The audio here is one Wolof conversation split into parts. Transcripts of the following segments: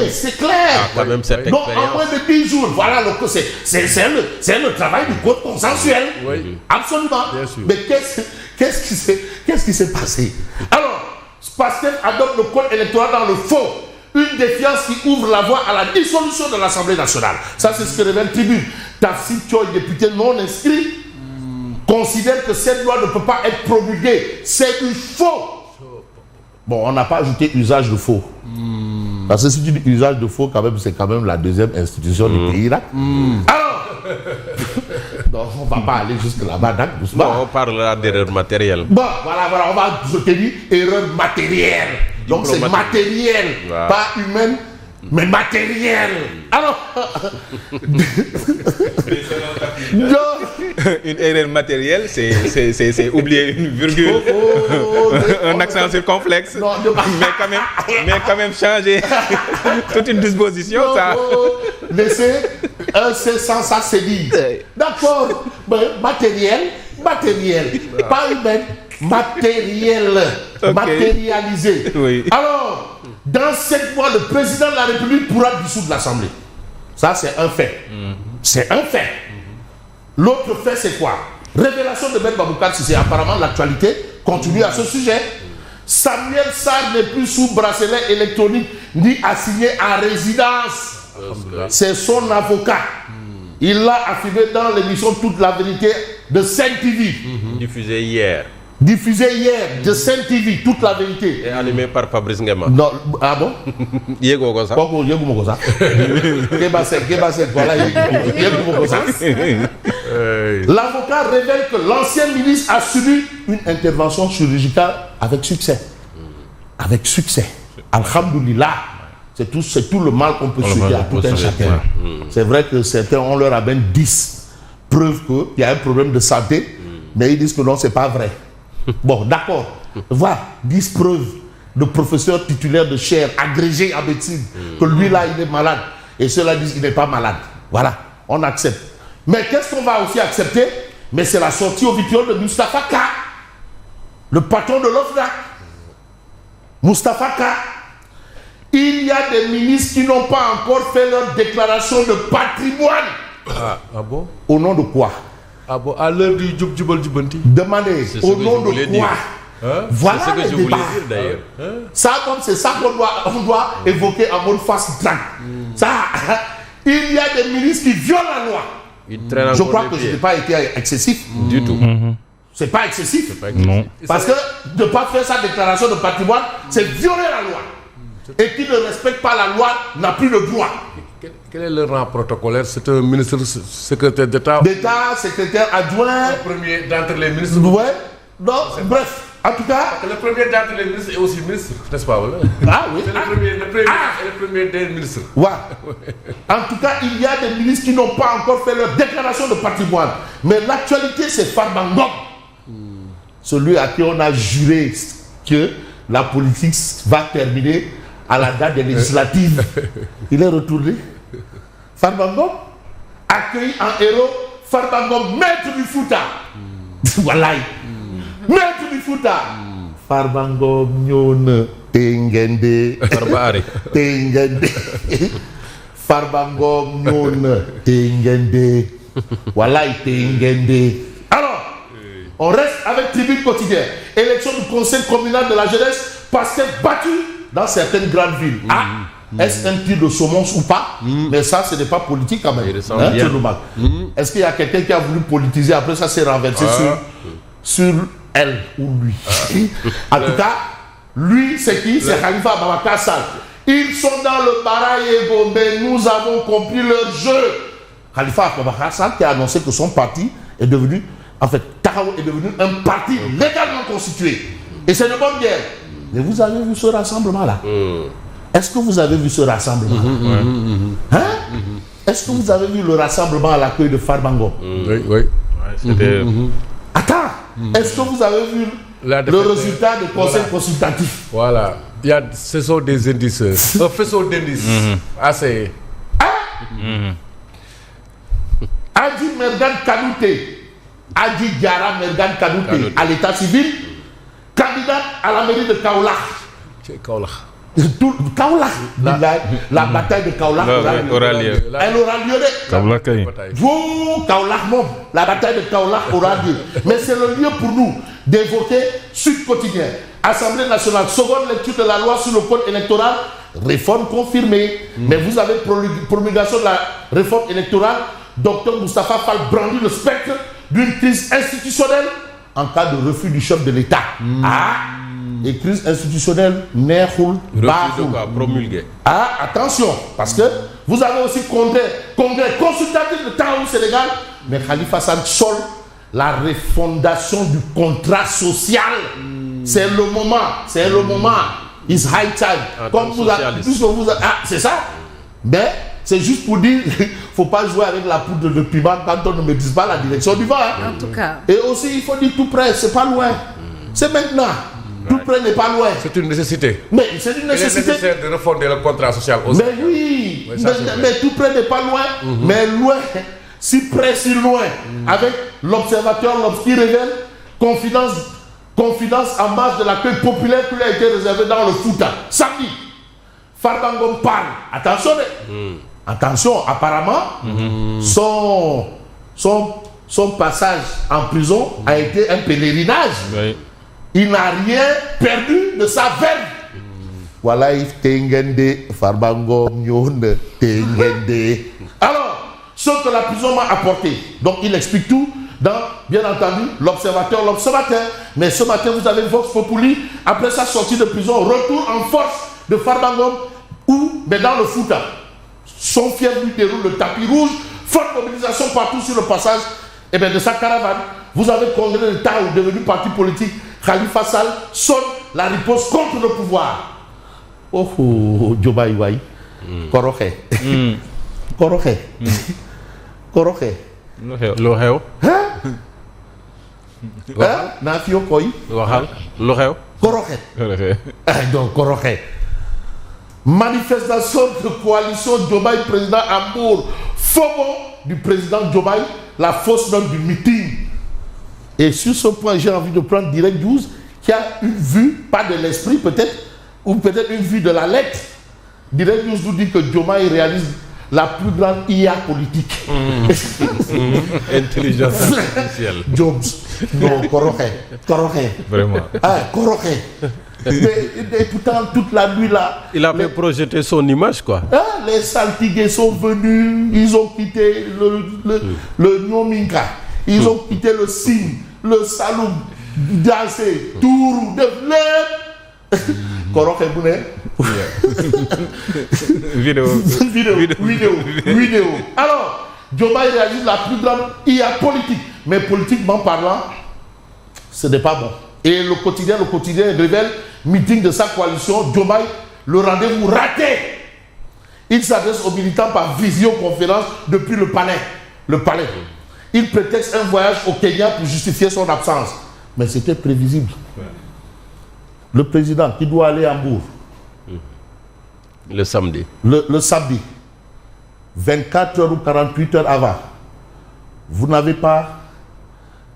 mais c'est clair. Quand même cette Donc, expérience. en moins de 10 jours, voilà, c'est le travail du code consensuel. Oui. Absolument. Bien sûr. Mais qu'est-ce qui s'est passé? Alors, Pastef adopte le code électoral dans le faux. Une défiance qui ouvre la voie à la dissolution de l'Assemblée nationale. Ça, c'est ce que révèle Tribune. Tafsir Thioye, député non inscrit, considère que cette loi ne peut pas être promulguée. C'est du faux. Bon, on n'a pas ajouté usage de faux. Parce que si tu dis usage de faux, quand même, c'est quand même la deuxième institution du pays là. Alors, donc on ne va pas aller jusque là-bas, doucement. Non, on parlera d'erreur matérielle. Bon, voilà, on va soutenir erreur matérielle. Donc c'est matériel, Voilà. pas humaine, mais matériel. Alors, Une erreur matérielle, c'est oublier une virgule, un accent circonflexe, Non, mais quand même changer toute une disposition, ça. Laissez un C sans ça, c'est dit. D'accord, mais matériel, pas humaine, matériel, Ok. matérialisé. Oui. Alors, dans 7 mois, le président de la République pourra dissoudre l'Assemblée. Ça, c'est un fait. C'est un fait. L'autre fait, c'est quoi? Révélation de Ben Baboucar Cissé. Apparemment, l'actualité continue à ce sujet. Samuel Sarr n'est plus sous bracelet électronique ni assigné à résidence. C'est son avocat. Il l'a affirmé dans l'émission Toute la vérité de Sen TV. Diffusé hier Diffusée hier de Sen TV, Toute la vérité. et animé par Fabrice Ngema. Non, ah bon? Yego ko sax. Koko yeguma ko sax. Kebasek, voilà, yeguma ko sax. L'avocat révèle que l'ancien ministre a subi une intervention chirurgicale avec succès. Avec succès. Alhamdoulilah. C'est tout le mal qu'on peut souhaiter à tout un chacun. C'est vrai que certains, on leur amène 10 preuves qu'il y a un problème de santé, mais ils disent que non, c'est pas vrai. Bon, d'accord. Voilà, 10 preuves de professeurs titulaires de chaire, agrégés en médecine, que lui là, il est malade. Et ceux-là disent qu'il n'est pas malade. Voilà, on accepte. Mais qu'est-ce qu'on va aussi accepter? Mais c'est la sortie au vitriol de Moustapha Ka, le patron de l'OFNAC. Moustapha Ka. Il y a des ministres qui n'ont pas encore fait leur déclaration de patrimoine. Ah bon? Au nom de quoi? Ah bon, à l'heure du Djubal Djubanti. Demandez, C'est ce au que nom je voulais de quoi? dire. Voilà C'est ce que le je voulais débat. dire d'ailleurs. Ça, comme c'est ça qu'on doit évoquer en mode fast track. Ça, il y a des ministres qui violent la loi. Il traîne Je encore crois les que je pieds. n'ai pas été excessif. Du tout. C'est pas excessif. Non. Parce que de ne pas faire sa déclaration de patrimoine, c'est violer la loi. Et qui ne respecte pas la loi n'a plus le droit. Quel est le rang protocolaire? C'est un ministre secrétaire d'État. D'État, secrétaire adjoint. Le premier d'entre les ministres. Ouais. Donc, bref, en tout cas. Le premier d'entre les ministres est aussi ministre, n'est-ce pas? Voilà. Ah oui. C'est le premier est le premier des ministres. Ouais. En tout cas, il y a des ministres qui n'ont pas encore fait leur déclaration de patrimoine. Mais l'actualité, c'est Farba Ngom. Celui à qui on a juré que la politique va terminer à la date des législatives. Il est retourné. Farba Ngom, accueilli en héros, Farba Ngom, maître du Fouta. Voilà. Maître du Fouta. Farba Ngom, Nyon, Tengende. Farba Ari. Tengende. Farba Ngom, Nyon, Tengende. Voilà, Tengende. Alors, on reste avec Tribune Quotidien. Élection du conseil communal de la jeunesse, Pastef battu dans certaines grandes villes. Est-ce un tir de saumon ou pas? Mais ça, ce n'est pas politique quand même. Il ressemble bien. Est-ce qu'il y a quelqu'un qui a voulu politiser, après ça s'est renversé sur elle ou lui? En tout cas, lui, c'est qui? C'est Khalifa Ababacar Sall. Ils sont dans le Baraye et Gombe. Nous avons compris leur jeu. Khalifa Ababacar Sall qui a annoncé que son parti est devenu, en fait, Tahaou est devenu un parti légalement constitué. Et c'est une bonne guerre. Mais vous avez vu ce rassemblement-là? Est-ce que vous avez vu ce rassemblement? Hein? Est-ce que vous avez vu le rassemblement à l'accueil de Farba Ngom? Oui, oui. C'était Attends, est-ce que vous avez vu La le défaite, résultat du conseil consultatif? Voilà. Ce sont des indices. Un faisceau d'indices. Assez. Adi Mergan Kanouté, Adi Diara Mergan Kanouté, à l'état civil, candidat à la mairie de Kaolack. C'est Kaolack. Tout Kaolack. La bataille de Kaolack aura lieu. Elle aura lieu de. Kaolack kay. Vous, Kaolack moom, la bataille de Kaolack aura lieu. Mais c'est le lieu pour nous d'évoquer Sud Quotidien. Assemblée nationale, seconde lecture de la loi sur le code électoral, réforme confirmée. Mais vous avez promulgation de la réforme électorale, Dr Moustapha Fall brandit le spectre d'une crise institutionnelle en cas de refus du chef de l'État. Et crise institutionnelle, neexul, baaxul. Promulgué. Attention, parce que vous avez aussi congrès consultatif de Taxawu Sénégal, mais Khalifa Sall sol la refondation du contrat social. C'est le moment. It's high time. Comme vous c'est ça. Mais c'est juste pour dire, faut pas jouer avec la poudre de piment quand on ne maîtrise pas la direction du vent. En tout cas. Et aussi, il faut dire tout près, c'est pas loin. C'est maintenant. Tout près n'est pas loin. C'est une nécessité. Mais c'est une nécessité. Il est nécessaire de refonder le contrat social aussi. Mais oui, Oui, ça, mais tout près n'est pas loin. Mais loin, si près, si loin. Avec l'observateur, qui révèle confidence en marge de l'accueil populaire qui lui a été réservé dans le Fouta. Samedi, Farba Ngom parle. Attention, apparemment, son passage en prison a été un pèlerinage. Oui. Il n'a rien perdu de sa verve. Voilà, il tengende, Farba Ngom, Nyonde, tengende. Alors, ce que la prison m'a apporté. Donc, il explique tout dans, bien entendu, l'observateur. Mais ce matin, vous avez Vox Populi, après sa sortie de prison, retour en force de Farba Ngom, mais dans le Fouta. Son fief lui déroule le tapis rouge, forte mobilisation partout sur le passage de sa caravane. Vous avez congrès de Taxawu devenu parti politique. Khalifa Sall sonne la riposte contre le pouvoir. Oh, Diomaye Faye. Koroxe. Lu xew. Naa fi yo koy. Waxal lu xew. Koroxe. Donc Koroxe. Manifestation de coalition Diomaye président à Mbour. Faux du président Diomaye, la fausse note du meeting. Et sur ce point, j'ai envie de prendre Direct 12, qui a une vue, pas de l'esprit peut-être, ou peut-être une vue de la lettre. Direct 12 nous dit que Diomaye réalise la plus grande IA politique. Intelligence artificielle. Jobs. Non, Koroxe. Vraiment. Koroxe. Et pourtant, toute la nuit là. Il a fait projeter son image, quoi. Les saltigués sont venus, ils ont quitté le Nyominka, ils ont quitté le Sine, le Saloum, Dansé, Tourou, de Koroxe Bouné. Vidéo. Alors, Diomaye réalise la plus grande IA politique. Mais politiquement parlant, ce n'est pas bon. Et le quotidien révèle, meeting de sa coalition, Diomaye, le rendez-vous raté. Il s'adresse aux militants par visioconférence depuis le palais. Il prétexte un voyage au Kenya pour justifier son absence. Mais c'était prévisible. Le président qui doit aller à Mbour. Le samedi. Le samedi. 24 heures ou 48 heures avant. Vous n'avez pas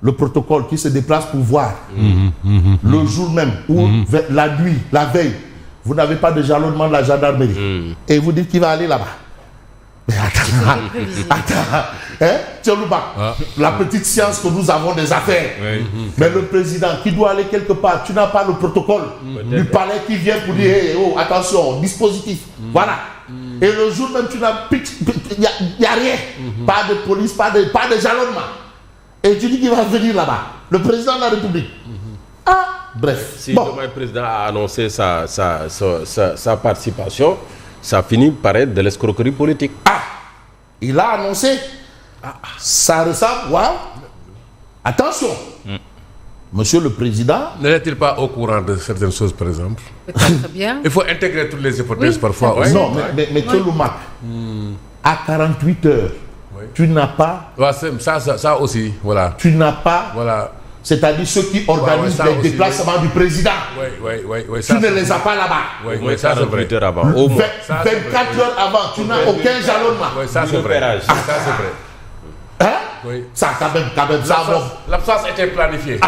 le protocole qui se déplace pour voir. Le jour même ou la nuit, la veille, vous n'avez pas de jalonnement de la gendarmerie. Et vous dites qu'il va aller là-bas. Mais attends, la petite science que nous avons des affaires. Mais le président qui doit aller quelque part, tu n'as pas le protocole du palais qui vient pour dire hey, oh, attention, dispositif. Voilà. Et le jour même, tu n'as il n'y a rien. Pas de police, pas de jalonnement. Et tu dis qu'il va venir là-bas. Le président de la République. Bref. Si le président a annoncé sa participation, ça finit par être de l'escroquerie politique. Il a annoncé. Ça ressemble. Waouh. Attention. Monsieur le Président. N'est-il pas au courant de certaines choses, par exemple? Peut-être bien. Il faut intégrer toutes les hypothèses parfois. Oui. Non, mais tu le marques. À 48 heures, tu n'as pas. Ça aussi, voilà. Tu n'as pas. Voilà. C'est-à-dire ceux qui organisent les déplacements du président. Oui. Tu ne les as pas là-bas. Oui, ça c'est vrai. 24 heures avant, tu n'as aucun jalonnement. Oui, ça c'est vrai. Ça c'est vrai. Oui. Ça, quand même, ça bon. L'absence était planifiée.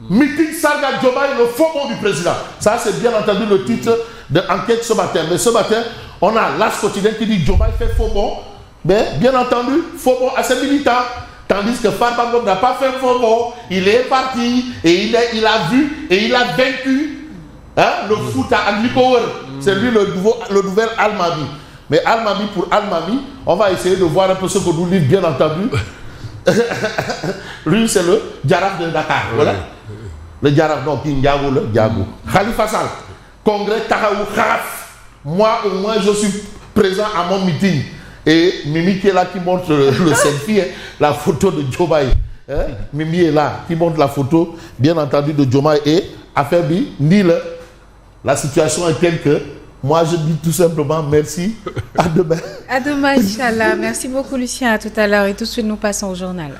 Meeting Sarga Diomaye, le faux nom du président. Ça, c'est bien entendu le titre d'enquête ce matin. Mais ce matin, on a l'As quotidien qui dit Diomaye fait faux bond. Mais bien entendu, faux bond à ses militants. Tandis que Farba Ngom n'a pas fait faux bond. Il est parti et il a vu et il a vaincu le foot à Agnicower. C'est lui le nouvel Al-Mami. Mais Al-Mami pour Al-Mami, on va essayer de voir un peu ce que nous livre, bien entendu. Lui, c'est le Djaraf de Dakar. Voilà. Le Djaraf, donc, Ndiago, le Ndiago. Khalifa Sall, congrès Tahaou Kharaf. Moi, au moins, je suis présent à mon meeting. Et Mimi qui est là, qui montre le selfie, la photo de Diomaye. Mimi est là, qui montre la photo, bien entendu, de Diomaye. Et affaire bi, la situation est telle que moi, je dis tout simplement merci. À demain. À demain, Inch'Allah. Merci beaucoup, Lucien. À tout à l'heure. Et tout de suite, nous passons au journal.